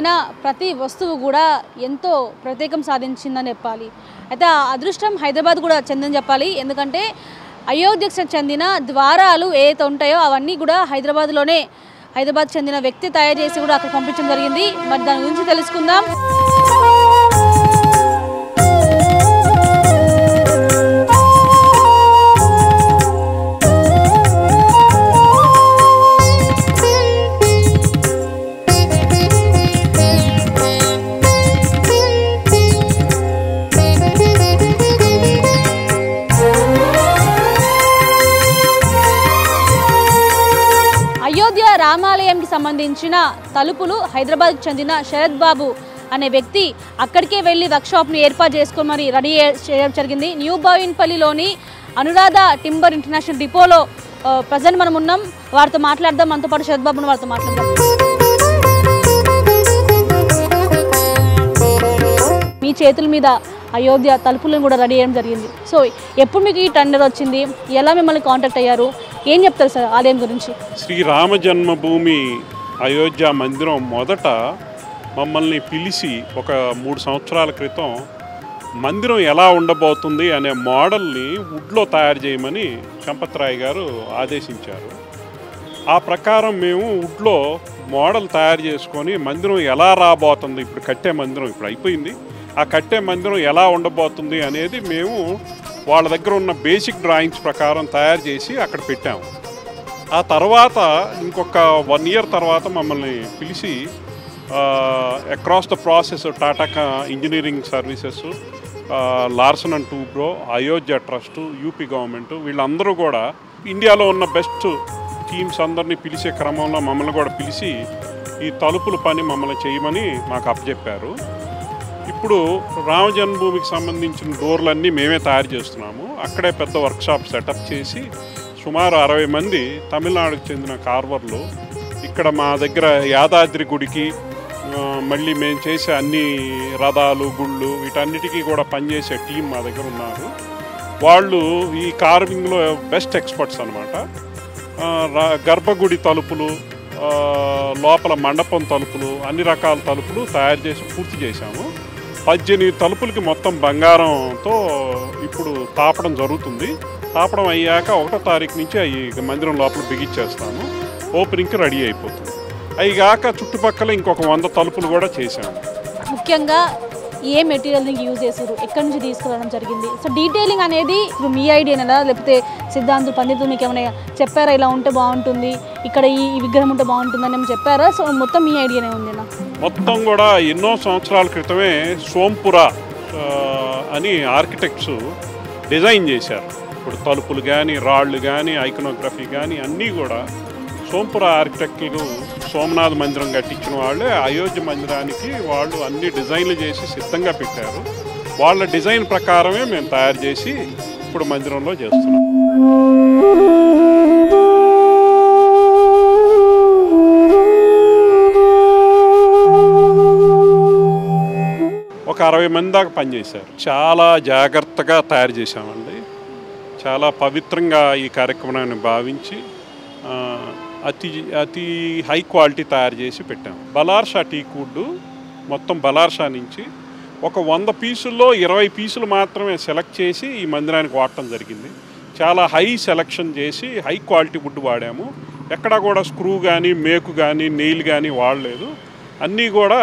చెందిన ప్రతి వస్తువు కూడా ఎంతో ప్రత్యేకం సాధించిందని చెప్పాలి. అయితే ఆ అదృష్టం హైదరాబాద్ కూడా చెందని చెప్పాలి. ఎందుకంటే అయోధ్యకు చెందిన ద్వారాలు ఏవైతే ఉంటాయో అవన్నీ కూడా హైదరాబాద్ చెందిన వ్యక్తి తయారు చేసి కూడా అక్కడ పంపించడం జరిగింది. మరి దాని గురించి తెలుసుకుందాం. అయోధ్య రామాలయంకి సంబంధించిన తలుపులు హైదరాబాద్కి చెందిన శరత్ బాబు అనే వ్యక్తి అక్కడికే వెళ్ళి వర్క్షాప్ని ఏర్పాటు చేసుకొని మరి రెడీ చేయడం జరిగింది. న్యూ బోయిన్పల్లిలోని అనురాధ టింబర్ ఇంటర్నేషనల్ డిపోలో ప్రజెంట్ మనం ఉన్నాం. వారితో మాట్లాడదాం. మనతో పాటు శరత్ బాబుని వారితో మాట్లాడదాం. మీ చేతుల మీద అయోధ్య తలుపులను కూడా రెడీ చేయడం జరిగింది. సో ఎప్పుడు మీకు ఈ టెండర్ వచ్చింది? ఎలా మిమ్మల్ని కాంటాక్ట్ అయ్యారు? ఏం చెప్తారు సార్ ఆలయం గురించి? శ్రీరామ జన్మభూమి అయోధ్య మందిరం మొదట మమ్మల్ని పిలిచి ఒక 3 సంవత్సరాల క్రితం మందిరం ఎలా ఉండబోతుంది అనే మోడల్ని వుడ్లో తయారు చేయమని చంపత్రాయ్ గారు ఆదేశించారు. ఆ ప్రకారం మేము వుడ్లో మోడల్ తయారు చేసుకొని మందిరం ఎలా రాబోతుంది, ఇప్పుడు కట్టే మందిరం ఇప్పుడు అయిపోయింది, ఆ కట్టే మందిరం ఎలా ఉండబోతుంది అనేది మేము వాళ్ళ దగ్గర ఉన్న బేసిక్ డ్రాయింగ్స్ ప్రకారం తయారు చేసి అక్కడ పెట్టాము. ఆ తర్వాత ఇంకొక 1 ఇయర్ తర్వాత మమ్మల్ని పిలిచి across the process Tata engineering services, Larson and Toubro, Ayodhya trust, UP government వీళ్ళందరూ కూడా ఇండియాలో ఉన్న బెస్ట్ టీమ్స్ అందరినీ పిలిచే క్రమంలో మమ్మల్ని కూడా పిలిచి ఈ తలుపుల పని మమ్మల్ని చేయమని మాకు అప్పచెప్పారు. ఇప్పుడు రామ జన్మభూమికి సంబంధించిన డోర్లన్నీ మేమే తయారు చేస్తున్నాము. అక్కడే పెద్ద వర్క్షాప్ సెటప్ చేసి సుమారు 60 మంది తమిళనాడుకు చెందిన కార్వర్లు ఇక్కడ మా దగ్గర యాదాద్రి గుడికి మళ్ళీ మేము చేసే అన్ని రథాలు, గుళ్ళు వీటన్నిటికీ కూడా పనిచేసే టీం మా దగ్గర ఉన్నారు. వాళ్ళు ఈ కార్వింగ్లో బెస్ట్ ఎక్స్పర్ట్స్ అనమాట. గర్భగుడి తలుపులు, లోపల మండపం తలుపులు, అన్ని రకాల తలుపులు తయారు చేసి పూర్తి చేశాము. 18 తలుపులకి మొత్తం బంగారంతో ఇప్పుడు తాపడం జరుగుతుంది. తాపడం అయ్యాక 1వ తారీఖు నుంచి అవి మందిరం లోపల బిగించేస్తాము. ఓపెనింగ్కి రెడీ అయిపోతుంది. అవి కాక చుట్టుపక్కల ఇంకొక 100 తలుపులు కూడా చేశాము. ముఖ్యంగా ఏ మెటీరియల్ యూజ్ చేశారు, ఎక్కడి నుంచి తీసుకురావడం జరిగింది? సో డీటెయిలింగ్ అనేది ఇప్పుడు మీ ఐడియానా లేకపోతే సిద్ధాంతులు పండితులు మీకు ఏమైనా చెప్పారా ఇలా ఉంటే బాగుంటుంది, ఇక్కడ ఈ విగ్రహం ఉంటే బాగుంటుంది అని చెప్పారా? సో మొత్తం మీ ఐడియానే ఉందేనా? మొత్తం కూడా ఎన్నో సంవత్సరాల క్రితమే సోంపురా అని ఆర్కిటెక్ట్స్ డిజైన్ చేశారు. ఇప్పుడు తలుపులు కానీ, రాళ్ళు కానీ, ఐకనోగ్రఫీ కానీ అన్నీ కూడా సోంపురా ఆర్కిటెక్టులు సోమనాథ్ మందిరం కట్టించిన వాళ్ళే అయోధ్య మందిరానికి వాళ్ళు అన్ని డిజైన్లు చేసి సిద్ధంగా పెట్టారు. వాళ్ళ డిజైన్ ప్రకారమే మేము తయారు చేసి ఇప్పుడు మందిరంలో చేస్తున్నాం. ఒక 60 మంది దాకా పనిచేశారు. చాలా జాగ్రత్తగా తయారు చేశామండి. చాలా పవిత్రంగా ఈ కార్యక్రమాన్ని భావించి అతి హై క్వాలిటీ తయారు చేసి పెట్టాము. బలార్షా టీకుడ్ మొత్తం బలార్షా నుంచి ఒక 100 పీసుల్లో 20 పీసులు మాత్రమే సెలెక్ట్ చేసి ఈ మందిరానికి వాడటం జరిగింది. చాలా హై సెలెక్షన్ చేసి హై క్వాలిటీ వుడ్ వాడాము. ఎక్కడా కూడా స్క్రూ కానీ, మేకు కానీ, నెయిల్ కానీ వాడలేదు. అన్నీ కూడా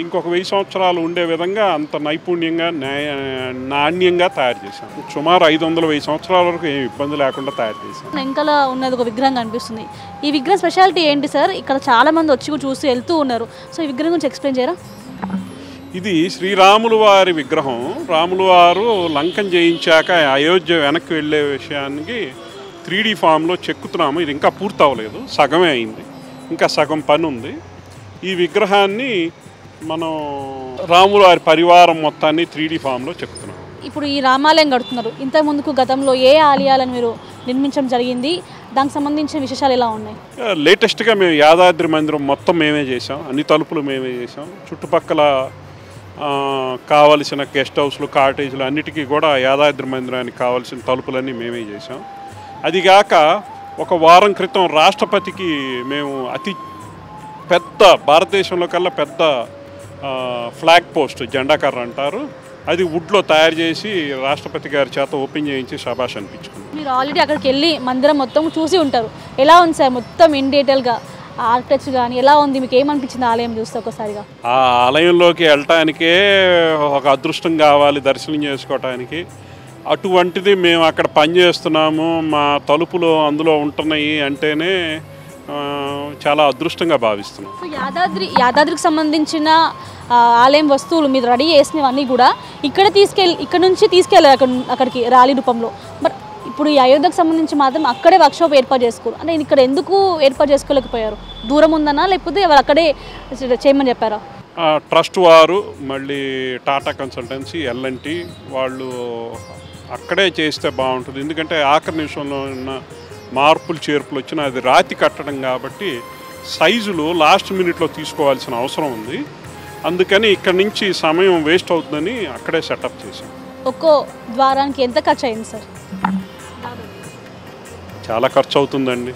ఇంకొక 1000 సంవత్సరాలు ఉండే విధంగా అంత నైపుణ్యంగా నాణ్యంగా తయారు చేశాం. సుమారు 500-1000 సంవత్సరాల వరకు ఏమి ఇబ్బంది లేకుండా తయారు చేశాం. వెనకాల ఉన్నది ఒక విగ్రహం కనిపిస్తుంది. ఈ విగ్రహం స్పెషాలిటీ ఏంటి సార్? ఇక్కడ చాలా మంది వచ్చి చూసి వెళ్తూ ఉన్నారు. సో ఈ విగ్రహం గురించి ఎక్స్ప్లెయిన్ చేయరా? ఇది శ్రీరాములు వారి విగ్రహం. రాములు వారు లంకం జయించాక అయోధ్య వెనక్కి వెళ్ళే విషయానికి 3D ఫామ్లో చెక్కుతున్నాము. ఇది ఇంకా పూర్తి అవ్వలేదు, సగమే అయింది, ఇంకా సగం పని ఉంది. ఈ విగ్రహాన్ని మనం రాముల వారి పరివారం మొత్తాన్ని 3D ఫామ్లో చెక్కుతున్నాం. ఇప్పుడు ఈ రామాలయం కడుతున్నారు. ఇంతకు ముందుకు గతంలో ఏ ఆలయాలను మీరు నిర్మించడం జరిగింది? దానికి సంబంధించిన విశేషాలు ఎలా ఉన్నాయి? లేటెస్ట్గా మేము యాదాద్రి మందిరం మొత్తం మేమే చేసాం. అన్ని తలుపులు మేమే చేసాం. చుట్టుపక్కల కావలసిన గెస్ట్ హౌస్లు, కాటేజీలు అన్నిటికీ కూడా యాదాద్రి మందిరానికి కావాల్సిన తలుపులన్నీ మేమే చేసాం. అదిగాక ఒక వారం క్రితం రాష్ట్రపతికి మేము పెద్ద భారతదేశంలో కల్లా పెద్ద ఫ్లాగ్ పోస్ట్ జెండాకర్ర అంటారు. అది వుడ్లో తయారు చేసి రాష్ట్రపతి గారి చేత ఓపెన్ చేయించి శభాష్ అనిపించుకున్నాం. మీరు ఆల్రెడీ అక్కడికి వెళ్ళి మందిరం మొత్తం చూసి ఉంటారు. ఎలా ఉంది సార్ మొత్తం ఇన్ డీటెయిల్గా ఆర్కిటెక్చర్ కానీ ఎలా ఉంది, మీకు ఏమనిపించింది ఆలయం చూస్తే ఒకసారిగా? ఆ ఆలయంలోకి వెళ్ళటానికే ఒక అదృష్టం కావాలి దర్శనం చేసుకోవటానికి. అటువంటిది మేము అక్కడ పనిచేస్తున్నాము, మా తలుపులు అందులో ఉంటున్నాయి అంటేనే చాలా అదృష్టంగా భావిస్తున్నాం. సో యాదాద్రికి సంబంధించిన ఆలయం వస్తువులు మీరు రెడీ చేసినవన్నీ కూడా ఇక్కడ నుంచి తీసుకెళ్ళారు అక్కడికి ర్యాలీ రూపంలో. మరి ఇప్పుడు ఈ అయోధ్యకు సంబంధించి మాత్రం అక్కడే వర్క్షాప్ ఏర్పాటు చేసుకోరు అంటే ఇక్కడ ఎందుకు ఏర్పాటు చేసుకోలేకపోయారు? దూరం ఉందన్నా లేకపోతే ఎవరు అక్కడే చేయమని చెప్పారా? ట్రస్ట్ వారు మళ్ళీ టాటా కన్సల్టెన్సీ ఎల్ఎన్టీ వాళ్ళు అక్కడే చేస్తే బాగుంటుంది. ఎందుకంటే ఆఖరి నిమిషంలో ఉన్న మార్పులు చేర్పులు వచ్చిన అది రాతి కట్టడం కాబట్టి సైజులు లాస్ట్ మినిట్లో తీసుకోవాల్సిన అవసరం ఉంది. అందుకని ఇక్కడ నుంచి సమయం వేస్ట్ అవుతుందని అక్కడే సెటప్ చేశాం. ఒక్కో ద్వారానికి ఎంత ఖర్చు అయింది సార్? చాలా ఖర్చు అవుతుందండి.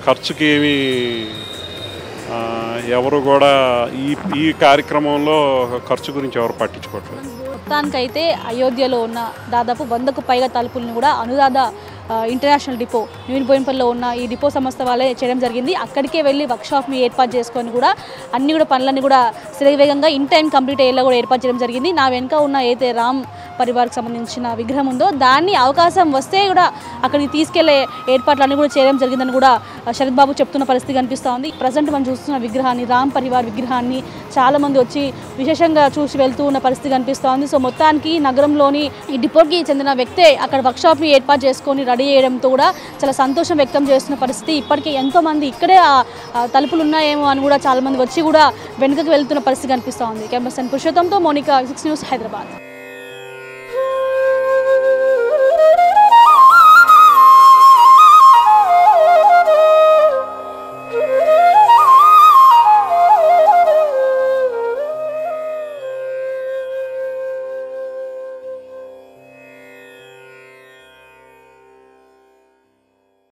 ఖర్చుకి ఏమి ఎవరు కూడా ఈ కార్యక్రమంలో ఖర్చు గురించి ఎవరు పట్టించుకోవట్లేదు. మొత్తానికైతే అయోధ్యలో ఉన్న దాదాపు 100కు పైగా తలుపులను కూడా అనురాధ ఇంటర్నేషనల్ డిపో న్యూ బోయిన్పల్లిలో ఉన్న ఈ డిపో సంస్థ వాళ్ళే చేయడం జరిగింది. అక్కడికే వెళ్ళి వర్క్షాప్ని ఏర్పాటు చేసుకొని కూడా అన్ని కూడా పనులన్నీ కూడా శరవేగంగా ఇన్ టైం కంప్లీట్ అయ్యేలా కూడా ఏర్పాటు చేయడం జరిగింది. నా వెనుక ఉన్న ఏదైతే రామ్ పరివార్కి సంబంధించిన విగ్రహం ఉందో దాన్ని అవకాశం వస్తే కూడా అక్కడికి తీసుకెళ్లే ఏర్పాట్లన్నీ కూడా చేయడం జరిగిందని కూడా శరత్ బాబు చెప్తున్న పరిస్థితి కనిపిస్తూ ఉంది. ప్రజెంట్ మనం చూస్తున్న విగ్రహాన్ని రామ్ పరివార్ విగ్రహాన్ని చాలామంది వచ్చి విశేషంగా చూసి వెళ్తూ ఉన్న పరిస్థితి కనిపిస్తూ ఉంది. సో మొత్తానికి నగరంలోని ఈ డిపోకి చెందిన వ్యక్తే అక్కడ వర్క్షాప్ని ఏర్పాటు చేసుకొని రెడీ చేయడంతో కూడా చాలా సంతోషం వ్యక్తం చేస్తున్న పరిస్థితి. ఇప్పటికే ఎంతోమంది ఇక్కడే తలుపులు ఉన్నాయేమో అని కూడా చాలామంది వచ్చి కూడా వెనుకకు వెళ్తున్న పరిస్థితి కనిపిస్తూ ఉంది. కెమెరా పర్సన్ పురుషోత్తంతో మోనికా, 6 న్యూస్, హైదరాబాద్.